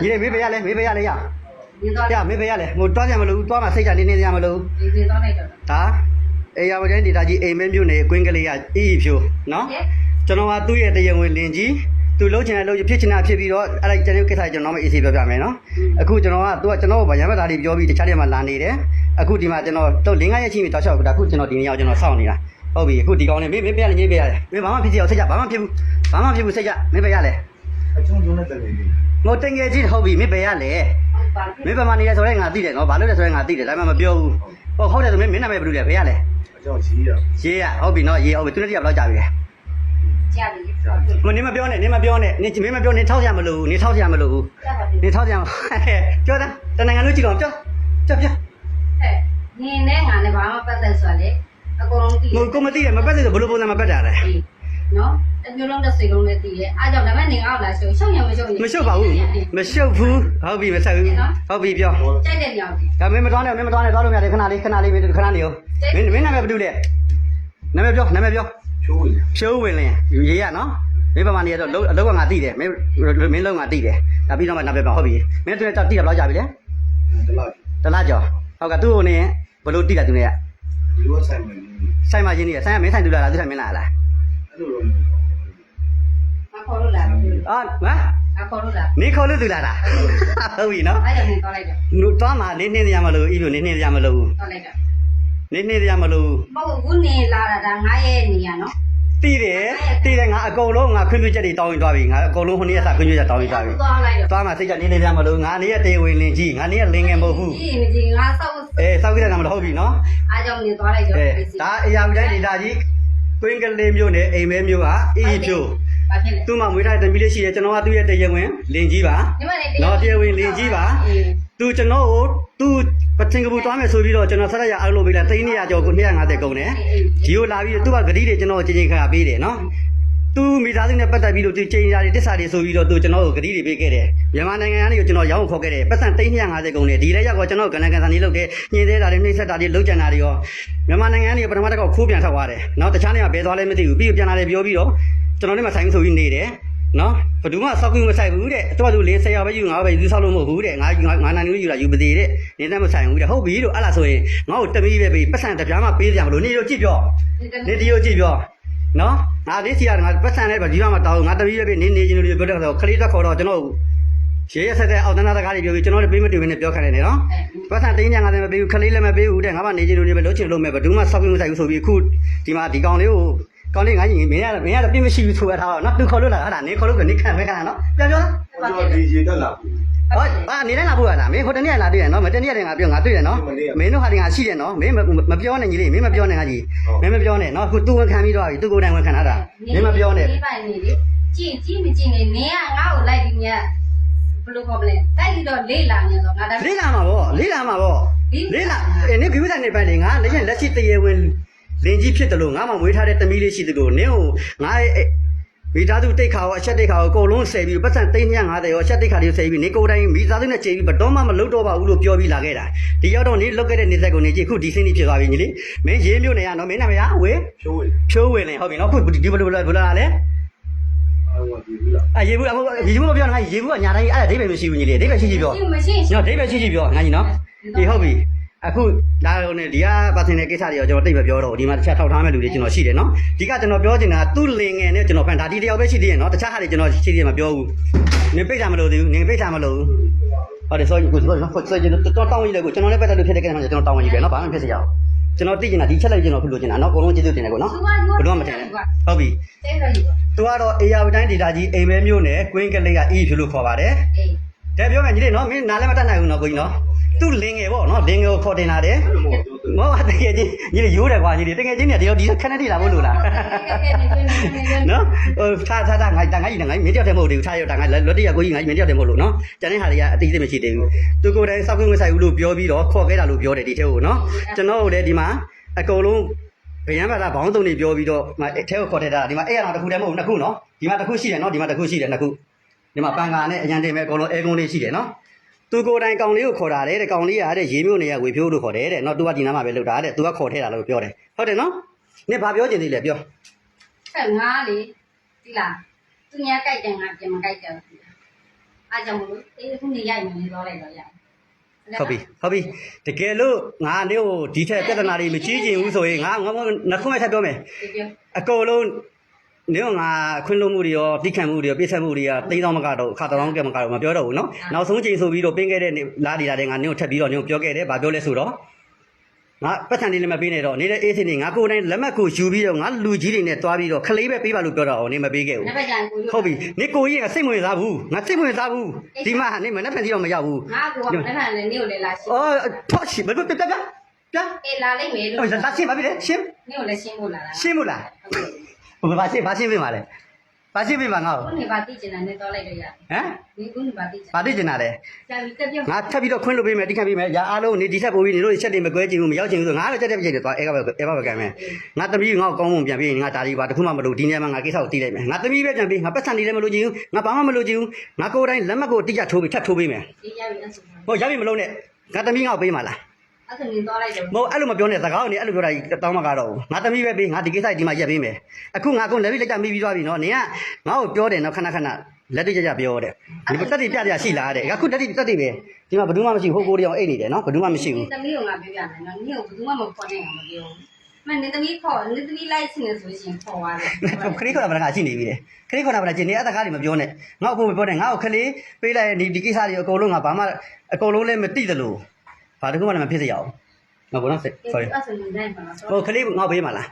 你没白来，没白来呀？呀，没白来，我抓点么路，抓嘛谁家你那家么路？啊？哎呀，我讲你大姐，哎，没有呢，滚个来呀，一票，喏。ကျွန်တော်ကသူ့ရဲ့တရားဝင်လင်ကြီးသူလှုပ်ချင်တဲ့လှုပ်ဖြစ်ချင်တာဖြစ်ပြီးတော့အဲ့ဒါကျွန်တော်ကိစ္စကျွန်တော်မအေးစေးပြောပြမယ်နော်အခုကျွန်တော်ကသူကကျွန်တော်ဗရမ်းမသားလေးပြောပြီးတခြားတွေမှာလာနေတယ်အခုဒီမှာကျွန်တော်တော့၄-၅ရက်ချင်းပြီးတောက်လျှောက်အခုကျွန်တော်ဒီနေ့ရောက်ကျွန်တော်စောင့်နေတာဟုတ်ပြီအခုဒီကောင်းလေးမင်းပြရလေမင်းပြရတယ်မင်းဘာမှဖြစ်စီအောင်စိတ်ကြဘာမှဖြစ်ဘူးဘာမှဖြစ်ဘူးစိတ်ကြမင်းပြရလေအချုံချုံနဲ့တကယ်ကြီးငိုတင်ငယ်ကြီးဟုတ်ပြီမင်းပြရလေမင်းဘာမှနေရဆိုရဲငါသိတယ်နော်ဘာလို့လဲဆိုရဲငါသိတယ်ဒါမှမပြောဘူးဟုတ်တယ်ဆိုမင်းနာမည်ဘယ်လိုလဲပြရလေအကြောင်းကြီးရရေးရဟုတ်ပြီနော်ရေးဟုတ်ပြီသူနဲ့တည်းဘယ်လောက်ကြာပြီလဲ你们表呢？你们表呢？你们表你掏钱没路？你掏钱没路？你掏钱？叫他，在那个路几楼？叫。哎，你那俺那娃嘛不得说嘞，那个龙地。我们地的，没不是不路不那么不得嘞。喏，那龙的水龙的地，按照咱们那个来收，收也没收。没收吧？没收铺，好比没收，好比表。真的了解。啊，没装的，到路面的，看哪里有？没那么不对的，那么表。ဖြိုးဝင်လင်းရေးရနော်မင်းပမာနေရတော့လောကငါတိတယ်မင်းလုံးငါတိတယ်ဒါပြီးတော့မှနောက်ပြပါဟုတ်ပြီမင်းတို့တိရဘလောက်ကြာပြီလဲတလားကျော်ဟုတ်ကသူ့ကိုနေဘလို့တိတာသူနေရဒီလိုဆိုင်မှာဆိုင်မှာရင်းနေရဆိုင်ကမင်းဆိုင်တူလာလားသူဆိုင်မင်းလာလားအဲ့လိုတော့ခေါ်လို့လာအာငါခေါ်လို့လာနေခေါ်လို့တူလာတာဟုတ်ပြီနော်အဲ့ဒါနေတော့လိုက်တယ်သွားမှာနေနေရမလို့ဤလိုနေနေရမလို့တော့လိုက်တယ်နေရမလို့မဟုတ်ဘူးနေလာတာ9ရက်နေရနော်တိတယ်ငါအကုန်လုံးငါခွင့်ပြုချက်တွေတောင်းရင်သွားပြီငါအကုန်လုံးခုနေ့ကစခွင့်ပြုချက်တောင်းရင်သွားပြီသွားမှာစိတ်ကြနေရမလို့ငါနေရတေဝင်လင်ကြီးငါနေရလင်ငယ်မဟုတ်ဘူးကြီးငါစောက်စောက်ကြတယ်ငါမဟုတ်ပြီနော်အားကြောင့်နေသွားလိုက်ကြဒါအရာတိုင်းဒေတာကြီးကွင်းကလေးမျိုးနဲ့အိမ်မဲမျိုးကအီဖြိုးသူ့မှာမွေးထားတဲ့တမီးလေးရှိတယ်ကျွန်တော်ကသူ့ရဲ့တရားဝင်လင်ကြီးပါနော်တရားဝင်လင်ကြီးပါသူကျွန်တော်ကိုသူပတင်ကပူတွားမယ်ဆိုပြီးတော့ကျွန်တော်ဆက်ရအောင်လုပ်ပေးလိုက်300ကျော်ကို250ကုန်တယ်ဒီကိုလာပြီးသူကဂတိတွေကျွန်တော်ချင်းခါပေးတယ်နော်သူမိသားစုနဲ့ပတ်သက်ပြီးလို့သူချင်းရာတွေတစ္ဆာတွေဆိုပြီးတော့သူကျွန်တော်ကိုဂတိတွေပေးခဲ့တယ်မြန်မာနိုင်ငံကနေကျွန်တော်ရောင်းခေါ်ခဲ့တယ်ပတ်စံ350ကုန်တယ်ဒီလည်းရောက်တော့ကျွန်တော်ကနန်ကန်ဆန်လေးလုပ်တယ်ညင်သေးတာတွေနှိမ့်ဆက်တာတွေလုပ်ကြံတာတွေရောမြန်မာနိုင်ငံကနေပထမတစ်ခေါက်ခိုးပြန်ထွက်သွားတယ်နော်တခြားနေရာဘယ်သွားလဲမသိဘူးပြီးပြန်လာတယ်ပြောပြီးတော့ကျွန်တော်လည်းမဆိုင်ဆိုပြီးနေတယ်နော်ဘယ်သူမှစောက်ကူမဆိုင်ဘူးတဲ့သူက40ရောက်ပဲယူငါပဲယူဆောက်လို့မဟုတ်ဘူးတဲ့ငါနိုင်လို့ယူတာယူပါသေးတဲ့နေနဲ့မဆိုင်ဘူးတဲ့ဟုတ်ပြီလို့အဲ့လားဆိုရင်ငါ့ကိုတမီးပဲပြီးပတ်စံတပြားမှပေးကြမလို့နေတော့ကြည့်ပြောနေဒီကိုကြည့်ပြောနော်ငါလေးစီကငါပတ်စံနဲ့ဒီမှာတောင်းငါတမီးပဲပြီးနေချင်းလို့ပြောတဲ့ဆိုခလေးတက်ခေါ်တော့ကျွန်တော်ရေရဆက်တဲ့အောက်တန်းသားတကားတွေပြောပြီးကျွန်တော်လည်းပေးမတွေ့ဘဲနဲ့ပြောခိုင်းနေတယ်နော်ပတ်စံ350မပေးဘူးခလေးလည်းမပေးဘူးတဲ့ငါမှနေချင်းလို့ပဲလုံးချင်လို့မဲ့ဘယ်သူမှစောက်ကူမဆိုင်ဘူးဆိုပြီးအခုဒီမှာဒီကောင်လေးကိုကောင်းလေးငါကြီးမင်းရပြင်းမရှိဘူးဆိုရထားတော့နော်သူခေါ်လို့လားဟာနေခေါ်လို့ကနေခံမဲခံနော်ပြန်ပြောလားဟိုဒီရေတက်လာဟောနေတိုင်းလာဖို့ရလားမင်းဟိုတနေ့လာတွေ့ရနော်မတနေ့တည်းငါပြောငါတွေ့ရနော်မင်းတို့ဟာဒီငါရှိတယ်နော်မင်းမပြောနဲ့ကြီးလေးမင်းမပြောနဲ့ငါကြီးမင်းမပြောနဲ့နော်အခုသူဝန်ခံပြီးတော့ပြီသူကိုယ်တိုင်ဝန်ခံတာမင်းမပြောနဲ့ဒီပိုင်နေလေကြည့်မကြည့်နေနင်းကငါ့ကိုလိုက်ပြီးမြတ်ဘယ်လိုခေါ်မလဲတိုက်ပြီးတော့လေးလာနေဆိုငါလေးလာမှာပေါ့လေးလာနေကိဝိဒနဲ့ပိုင်လေငါလက်ရှိတရေဝင်လင်ကြီးဖြစ်တယ်လို့ငါမှမွေးထားတဲ့တမီးလေးရှိတယ်လို့နင်းကိုငါမိသားစုတိတ်ခါရောအချက်တိတ်ခါရောအကုန်လုံးဆယ်ပြီးပတ်စံ350ရောအချက်တိတ်ခါတွေဆယ်ပြီးနေကိုယ်တိုင်မိသားစုနဲ့ချိန်ပြီးဘတော်မှမလုပ်တော့ပါဘူးလို့ပြောပြီးလာခဲ့တာဒီရောက်တော့နေလုတ်ခဲ့တဲ့နေဆက်ကိုနေကြည့်ခုဒီစင်းကြီးဖြစ်သွားပြီညီလေးမင်းရေးမျိုးနေရနော်မင်းနာမည်ဝေဖြိုးဝင်လင်ဟုတ်ပြီနော်ခုဒီဘလိုလာလဲရေဘူးရေဘူးမပြောနဲ့ရေဘူးကညာတိုင်းအဲ့ဒါဒိဗယ်မရှိဘူးညီလေးဒိဗယ်ရှိပြောနော်ဒိဗယ်ရှိပြောငါကြီးနော်ဒီဟုတ်ပြီအခုလာတော့ねဒီကပါစင်တဲ့ကိစ္စတွေရောကျွန်တော်တိတ်မပြောတော့ဒီမှာတစ်ချက်ထောက်ထားမဲ့လူတွေကျွန်တော်ရှိတယ်နော်ဒီကကျွန်တော်ပြောချင်တာသူ့လင်ငယ်နဲ့ကျွန်တော်ဖန်ဒါဒီတယောက်ပဲရှိသေးတယ်နော်တခြားဟာတွေကျွန်တော်ရှိသေးတယ်မပြောဘူးနင်ပိတ်တာမလို့သေးဘူးနင်ပိတ်တာမလို့ဟုတ်တယ်ဆိုရင်ကိုကျွန်တော်တောင်းရည်လေကိုကျွန်တော်လည်းပတ်သက်လို့ဖြစ်တဲ့ကိစ္စမှာကျွန်တော်တောင်းရည်ပဲနော်ဘာမှဖြစ်စရာကျွန်တော်သိချင်တာဒီချက်လိုက်ကျွန်တော်ဖြစ်လို့ချင်တာနော်အကုန်လုံးကျေးဇူးတင်တယ်ကိုနော်ဘယ်တော့မှမတင်ဘူးဟုတ်ပြီသူကတော့ AR တိုင်းဒေတာကြီးအိမ်မဲမျိုးနဲ့ Queen ကလေးက E ဖြစ်လို့ခေါ်ပါတယ်တဲ့ပြောမယ်ညီလေးနော်မင်းနားလည်းမတတ်နိုင်ဘူးနော်ကိုကြီးနော်သူ့လင်ငယ်ပေါ့နော်လင်ငယ်ကိုခေါ်တင်လာတယ်မောတကယ်ကြီးညီလေးရိုးတယ်ကွာညီလေးတကယ်ချင်းနဲ့တယောက်ဒီခဏတည်းလာဖို့လို့လားနော်ဟိုထားငါကြီးမင်းတယောက်တည်းမဟုတ်သေးဘူးထားရတာငါလွတ်တရကိုကြီးငါကြီးမင်းတယောက်တည်းမဟုတ်လို့နော်ကျန်တဲ့ဟာတွေကအတိအကျမရှိသေးဘူးသူကိုယ်တိုင်စောက်ခွင့်မဆိုင်ဘူးလို့ပြောပြီးတော့ခေါ်ခဲ့တာလို့ပြောတယ်ဒီထဲကိုနော်ကျွန်တော်တို့လည်းဒီမှာအကုန်လုံးဗျမ်းပါတာဘောင်းသုံးနေပြောပြီးတော့အဲထဲကိုခေါ်တဲ့တာဒီမှာအဲ့ရအောင်တစ်ခုတည်းမဟုတ်ဘူးနှစ်ခုနော်ဒီမှာတစ်ခုရှိတယ်နော်ဒီမှာတစ်ခုရှိတယ်နှစ်ခုဒီမှာပန်ကာနဲ့အရန်တင်မဲ့အကုန်လုံးအဲကုန်းလေးရှိတယ်နော်သူကိုယ်တိုင်ကောင်လေးကိုခေါ်တာတဲ့ကောင်လေးကတဲ့ရေမျိုးနေရဝေဖြိုးလို့ခေါ်တယ်တဲ့နော်သူကဒီနားမှာပဲလောက်တာတဲ့သူကခေါ်ထဲတာလို့ပြောတယ်ဟုတ်တယ်နော်နင်ဘာပြောချင်သေးလဲပြောအဲ့ငါလေဒီလားသူညာကြိုက်တယ်ငါပြန်မကြိုက်တယ် အားကြောင့်မလို့ခုနေရိုက်နေတော့လိုက်တော့ရ ဟုတ်ပြီတကယ်လို့ငါနေကိုဒီထက်ပြဿနာတွေမကြီးကျင်ဘူးဆိုရင်ငါနှခုမဲ့ထပ်ပြောမယ်အကုန်လုံးနေကငါခွင့်လို့မှုတွေရောတိခံမှုတွေရောပြည့်စုံမှုတွေကတိန်းတောင်းမကတော့ခါတောင်းကမကတော့မပြောတော့ဘူးနော်နောက်ဆုံးချိန်ဆိုပြီးတော့ပင်းခဲ့တဲ့လာဒီလာတဲ့ငါနေကိုထပ်ပြီးတော့နေကိုပြောခဲ့တယ်ဗာပြောလဲဆိုတော့ငါပတ်စံလေးလည်းမပေးနဲ့တော့နေတဲ့အေးစင်းနေငါကိုယ်တိုင်လက်မှတ်ကိုယူပြီးတော့ငါလူကြီးတွေနဲ့တွားပြီးတော့ခလေးပဲပေးပါလို့ပြောတော့နေမပေးခဲ့ဘူးဟုတ်ပြီနေကိုကြီးကစိတ်ဝင်စားဘူးငါစိတ်ဝင်စားဘူးဒီမှာနေမနဲ့ဖန်စီတော့မရောက်ဘူး ငါကလည်းဖန်လည်းနေကိုလည်းလာရှင်း အော်ထော့ရှိဘယ်လိုပြအေးလာလိုက်မယ်လို့ လာရှင်းပါပြီလေရှင်း နေကိုလည်းရှင်းဖို့လာတာ ရှင်းမို့လားဘယ်ဘာရှင်းပေးမှာလဲဘာရှင်းပေးမှာငါ့ကို ခုနေပါတိကျင်တာနဲ့တော့လိုက်တော့ရ ဟမ် ဒီခုနေပါတိကျင် ဘာသိကျင်တာလဲ ကြာပြီတက်ပြော ငါထပ်ပြီးတော့ခွင့်လို့ပေးမယ်တိခတ်ပေးမယ်ရာအားလုံးနေဒီထက်ပိုပြီးနေလို့ချက်တွေမကွဲချင်ဘူးမရောက်ချင်ဘူးဆိုငါလည်းတက်တက်ပြည့်တယ်သွားအဲဘာပဲကမ်းမယ်ငါသမီးငါ့ကိုကောင်းမွန်ပြန်ပေးရင်ငါဒါဒီပါတခုမှမလုပ်ဒီနေရာမှာငါကိစ္စကိုတီးလိုက်မယ်ငါသမီးပဲပြန်ပေးငါပတ်စံနေလည်းမလို့ချင်ဘူးငါဘာမှမလို့ချင်ဘူးငါကိုယ်တိုင်လက်မှတ်ကိုတိကျထိုးပြီးထပ်ထိုးပေးမယ် ဒီရပြီအဲ့ဆို ဟိုရပြီမလို့နဲ့ငါသမီးငါ့ကိုပေးမှာလား အဲ့ဆိုနေတော့လိုက်တော့ မဟုတ်အဲ့လိုမပြောနဲ့စကားကိုနေအဲ့လိုပြောတာတောင်းမကတော့ဘူးငါသမီးပဲပေးငါဒီကိစ္စဒီမှာရက်ပေးမယ်အခုငါကုန်လက်ပြီးလက်ကြမိပြီးသွားပြီနော်နင်ကငါ့ကိုပြောတယ်နော်ခဏလက်တွေ့ကြပြောတဲ့ဒီတက်တိပြပြရှိလားတဲ့အခုတက်တိပဲဒီမှာဘယ်သူမှမရှိဘူးဟိုကိုတယောက်အိတ်နေတယ်နော်ဘယ်သူမှမရှိဘူး သမီးကငါပြောပြမယ်နော်နင်ကိုဘယ်သူမှမခေါ်နိုင်အောင်မပြောမနေသမီးခေါ်နေသမီးလိုက်စနေဆိုရှင်ခေါ်သွားတယ် ခရီးခေါ်တာကရှိနေပြီလေခရီးခေါ်တာကကျင်နေအတကားတွေမပြောနဲ့ငါ့အဖို့မပြောနဲ့ငါ့ကိုခလေးပေးလိုက်ဒီကိစ္စတွေအကုန်လုံးငါဘာမှအကုန်လုံးလည်းမသိသလိုဘာတခုမှလည်းမဖြစ်စေရအောင်ငါဘောနော် sorry အဲ့ဆိုနေတိုင်းပါနော် ဟိုခလေးငါ့ပေးမှာလား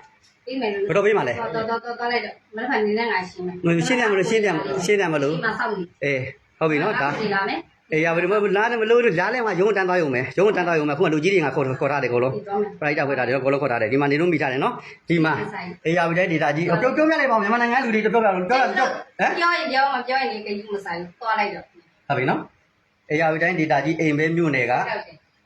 ပေးမယ်လို့ ဘယ်တော့ပေးမှာလဲ တော့လိုက်တော့မနေ့ကနေနဲ့ငါရှင်းမယ် ရှင်းတယ်မလို့ရှင်းတယ်မလို့ ဒီမှာစောင့်နေ အေးဟုတ်ပြီနော်ဒါ ဒီလာမယ် အေးရပါပြီလားမလို့လားလဲမှာရုံးတန်းသွားရုံပဲရုံးတန်းသွားရုံပဲခုကလူကြီးတွေကခေါ်ထားတယ်ကိုလုံး ဒီတော့မယ် ပရိုက်တာခွဲထားတယ်ကိုလုံးခေါ်ထားတယ်ဒီမှာနေလို့မိထားတယ်နော်ဒီမှာအေးရပြီတဲ့ဒေတာကြီးပြောပြလိုက်ပါဦးမြန်မာနိုင်ငံလူတွေပြောပြလို့ပြောဟမ် ပြောရင်ပြောမပြောရင်ဒီကယူမဆိုင်သွားလိုက်တော့ ဟုတ်ပြီနော်အေးရပြီတိုင်းဒေတာကြီးအိမ်ပဲမြို့နယ်က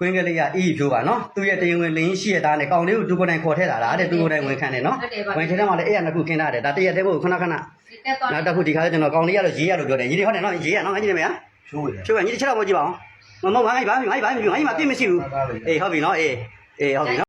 ကွင်းကလေးကအီးဖြိုးပါနော်သူ့ရဲ့တရင်ဝင်လင်းရှိရတာနဲ့ကောင်လေးကိုသူကိုယ်တိုင်ခေါ်ထည့်လာတာတဲ့သူကိုယ်တိုင်ဝင်ခံတယ်နော်ဝင်ထည့်တယ်မှလည်းအဲ့ရနှစ်ခုခင်းထားတယ်ဒါတရက်တည်းဖို့ခဏနောက်တစ်ခုဒီခါကျကျွန်တော်ကောင်လေးကတော့ရေးရလို့ပြောတယ်ရေးတယ်ဟုတ်တယ်နော်ရေးရနော်ငါကြည့်နေမလား ချိုးရ ချိုးကညီတစ်ချက်တော့မကြည့်ပါအောင်မမငါ့ဘာမပြည့်မရှိဘူးအေးဟုတ်ပြီနော်အေးဟုတ်ပြီ